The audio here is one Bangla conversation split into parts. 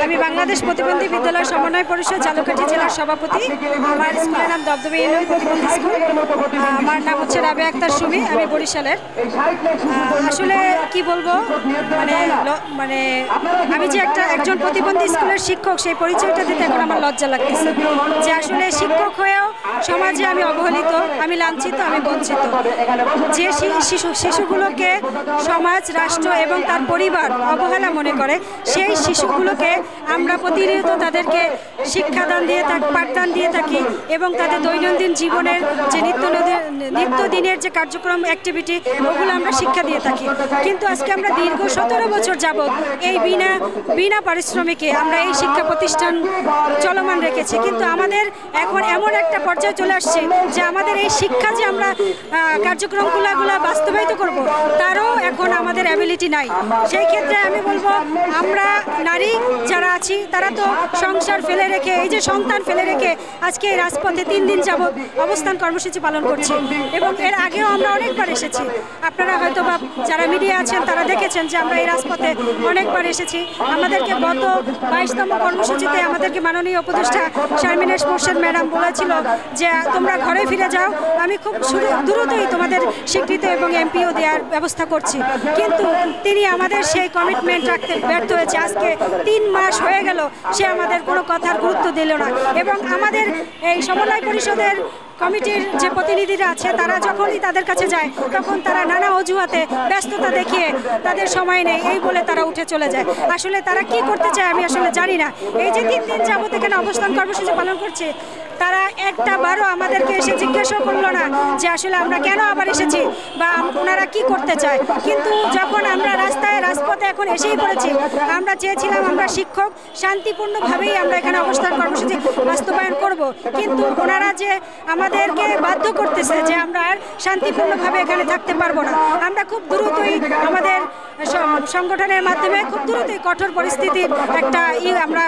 আমি বাংলাদেশ প্রতিবন্ধী বিদ্যালয় সমন্বয় পরিষদ ঝালকাঠি জেলার সভাপতি। আমার স্কুলের নাম দবদবে ইউনিয়ন প্রতিবন্ধী স্কুল। আমার নাম হচ্ছে রাবেয়া আক্তার সুমি, আমি বরিশালের। আসলে কি বলবো, মানে আমি যে একজন প্রতিবন্ধী স্কুলের শিক্ষক, সেই পরিচয়টা দিতে এখন আমার লজ্জা লাগতেছে যে আসলে শিক্ষক হয়েও সমাজে আমি অবহেলিত, আমি লাঞ্ছিত, আমি বঞ্চিত। যে শিশুগুলোকে সমাজ, রাষ্ট্র এবং তার পরিবার অবহেলা মনে করে, সেই শিশুগুলোকে আমরা প্রতিনিয়ত তাদেরকে শিক্ষাদান দিয়ে থাকি, পাঠদান দিয়ে থাকি এবং তাদের দৈনন্দিন জীবনের যে নিত্যদিনের যে কার্যক্রম, অ্যাক্টিভিটি, ওগুলো আমরা শিক্ষা দিয়ে থাকি। কিন্তু আজকে আমরা দীর্ঘ 17 বছর যাবৎ এই বিনা পারিশ্রমিকে আমরা এই শিক্ষা প্রতিষ্ঠান চলমান রেখেছি। কিন্তু আমাদের এখন এমন একটা পর্যায়ে চলে আসছে যে আমাদের এই শিক্ষা যে আমরা কার্যক্রমগুলো বাস্তবায়িত করব, তারও এখন আমাদের অ্যাবিলিটি নাই। সেই ক্ষেত্রে আমি বলবো, আমরা নারী যারা আছি তারা তো সংসার ফেলে রেখে, এই যে সন্তান ফেলে রেখে আজকে এই রাজপথে 3 দিন যাবৎ অবস্থান কর্মসূচি পালন করছি এবং এর আগেও আমরা অনেকবার এসেছি। আপনারা হয়তো বা যারা মিডিয়া আছেন তারা দেখেছেন যে আমরা এই রাজপথে অনেকবার এসেছি। আমাদেরকে গত 22তম কর্মসূচিতে আমাদেরকে মাননীয় উপদেষ্টা শারমিন এস মোর্শেদ ম্যাডাম বলেছিল যে তোমরা ঘরে ফিরে যাও, আমি খুব দ্রুতই তোমাদের স্বীকৃতি এবং এমপিও দেওয়ার ব্যবস্থা করছি। কিন্তু তিনি আমাদের সেই কমিটমেন্ট রাখতে ব্যর্থ হয়েছে। আজকে 3 মাস হয়ে গেল, সে আমাদের কোনো কথার গুরুত্ব দিল না। এবং আমাদের এই সমন্বয় পরিষদের কমিটির যে প্রতিনিধিরা আছে, তারা যখনই তাদের কাছে যায় তখন তারা নানা অজুহাতে ব্যস্ততা দেখিয়ে তাদের সময় নেই এই বলে তারা উঠে চলে যায়। আসলে তারা কি করতে চায় আমি আসলে জানি না। এই যে 3 দিন যাবত এখানে অবস্থান কর্মসূচি পালন করছে, তারা একটা বারও আমাদেরকে এসে জিজ্ঞাসাও করলো না যে আসলে আমরা কেন আবার এসেছি বা ওনারা কি করতে চায়। কিন্তু যখন আমরা রাজপথে এখন এসেই পড়েছি, আমরা চেয়েছিলাম আমরা শিক্ষক শান্তিপূর্ণভাবেই আমরা এখানে অবস্থান কর্মসূচি বাস্তবায়ন করব, কিন্তু ওনারা যে আমাদেরকে বাধ্য করতেছে যে আমরা আর শান্তিপূর্ণভাবে এখানে থাকতে পারবো না। আমরা খুব দ্রুতই আমাদের সংগঠনের মাধ্যমে খুব দ্রুতই কঠোর পরিস্থিতির একটা আমরা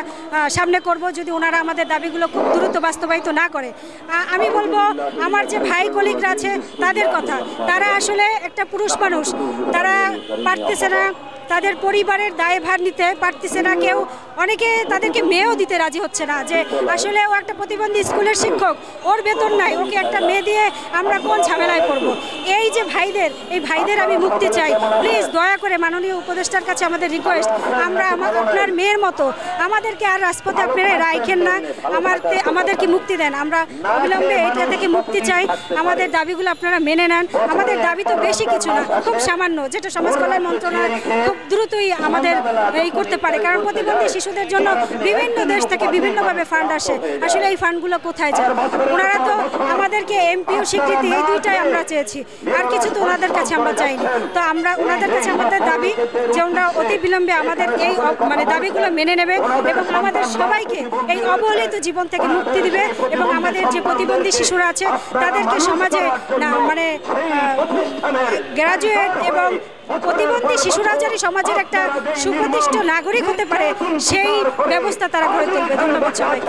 সামনে করব যদি ওনারা আমাদের দাবিগুলো খুব দ্রুত বাস্তবায়িত না করে। আমি বলবো আমার যে ভাই কলিগরা আছে তাদের কথা, তারা আসলে একটা পুরুষ মানুষ, তারা পারতেছে না তাদের পরিবারের দায়ভার নিতে পারতেছে না। কেউ অনেকে তাদেরকে মেয়েও দিতে রাজি হচ্ছে না যে আসলে ও একটা প্রতিবন্ধী স্কুলের শিক্ষক, ওর বেতন নাই, ওকে একটা মেয়ে দিয়ে আমরা কোন ঝামেলায় পড়ব। এই যে ভাইদের আমি মুক্তি চাই। প্লিজ দয়া করে মাননীয় উপদেষ্টার কাছে আমাদের রিকোয়েস্ট, আমরা আপনার মেয়ের মতো আমাদেরকে আর রাজপথে আপনারা রাখেন না, আমাদেরকে মুক্তি দেন। আমরা অবিলম্বে এইটা থেকে মুক্তি চাই। আমাদের দাবিগুলো আপনারা মেনে নেন। আমাদের দাবি তো বেশি কিছু না, খুব সামান্য, যেটা সমাজ কল্যাণ মন্ত্রণালয় খুব দ্রুতই আমাদের এই করতে পারে। কারণ প্রতিবন্ধী শিশুদের জন্য বিভিন্ন দেশ থেকে বিভিন্নভাবে ফান্ড আসে, আসলে এই ফান্ডগুলো কোথায় যায়? ওনারা তো আমাদেরকে এমপিও স্বীকৃতি, এই দুইটাই আমরা চেয়েছি, আর কিছু তো ওনাদের কাছে আমরা চাইনি। তো আমরা ওনাদের কাছে আমাদের দাবি যে ওনারা অতি বিলম্বে আমাদের এই দাবিগুলো মেনে নেবে এবং আমাদের সবাইকে এই অবহেলিত জীবন থেকে মুক্তি দিবে এবং আমাদের যে প্রতিবন্ধী শিশুরা আছে তাদেরকে সমাজে গ্রাজুয়েট এবং প্রতিবন্ধী শিশুরা যেন সমাজের একটা সুপ্রতিষ্ঠিত নাগরিক হতে পারে, সেই ব্যবস্থা তারা গড়ে তুলবে। ধন্যবাদ সবাইকে।